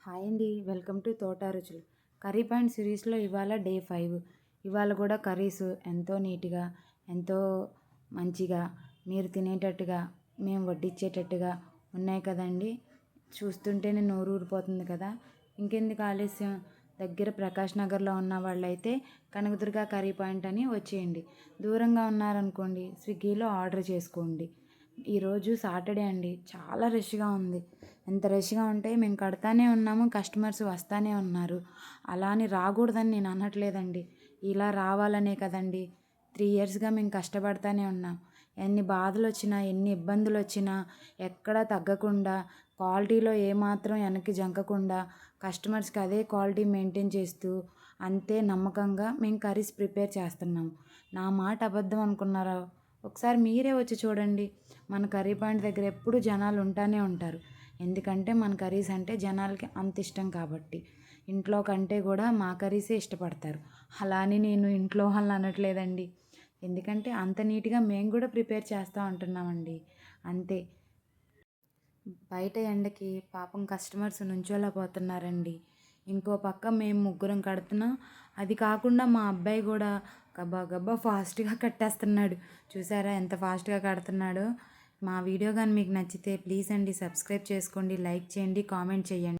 Hi అండి, welcome to తోట రుచులు. కర్రీ పాయింట్ సిరీస్లో ఇవాళ డే 5. ఇవాళ కూడా కర్రీస్ ఎంతో నీట్గా, ఎంతో మంచిగా, మీరు తినేటట్టుగా, మేము వడ్డించేటట్టుగా ఉన్నాయి కదండి. చూస్తుంటేనే నోరు ఊరిపోతుంది కదా. ఇంకెందుకు ఆలస్యం, దగ్గర ప్రకాష్ నగర్లో ఉన్న వాళ్ళైతే కనకదుర్గ కర్రీ పాయింట్ అని వచ్చేయండి. దూరంగా ఉన్నారనుకోండి, స్విగ్గీలో ఆర్డర్ చేసుకోండి. ఈరోజు సాటర్డే అండి, చాలా రష్గా ఉంది. ఎంత రష్గా ఉంటే మేము కడతానే ఉన్నాము, కస్టమర్స్ వస్తానే ఉన్నారు. అలా అని రాకూడదని నేను అనట్లేదండి, ఇలా రావాలనే కదండి 3 ఇయర్స్గా మేము కష్టపడతానే ఉన్నాం. ఎన్ని బాధలు వచ్చినా, ఎన్ని ఇబ్బందులు వచ్చినా ఎక్కడా తగ్గకుండా, క్వాలిటీలో ఏమాత్రం వెనక్కి జంకకుండా, కస్టమర్స్కి అదే క్వాలిటీ మెయింటైన్ చేస్తూ, అంతే నమ్మకంగా మేము కర్రీస్ ప్రిపేర్ చేస్తున్నాము. నా మాట అబద్ధం అనుకున్నారా? ఒకసారి మీరే వచ్చి చూడండి. మన కర్రీ పాయింట్ దగ్గర ఎప్పుడు జనాలు ఉంటానే ఉంటారు. ఎందుకంటే మన కర్రీస్ అంటే జనాలకి అంత ఇష్టం కాబట్టి. ఇంట్లో కంటే కూడా మా కర్రీసే ఇష్టపడతారు. అలా అని నేను ఇంట్లో వాళ్ళని అనట్లేదండి, ఎందుకంటే అంత నీట్గా మేము కూడా ప్రిపేర్ చేస్తూ ఉంటున్నామండి. అంతే. బయట ఎండకి పాపం కస్టమర్స్ నుంచోలేకపోతున్నారండి. ఇంకో పక్క మేము ముగ్గురం కడుతున్నాం. అది కాకుండా మా అబ్బాయి కూడా గబ్బా గబ్బా ఫాస్ట్గా కట్టేస్తున్నాడు. చూసారా ఎంత ఫాస్ట్గా కడుతున్నాడో. మా వీడియో కానీ మీకు నచ్చితే ప్లీజ్ అండి సబ్స్క్రైబ్ చేసుకోండి, లైక్ చేయండి, కామెంట్ చేయండి.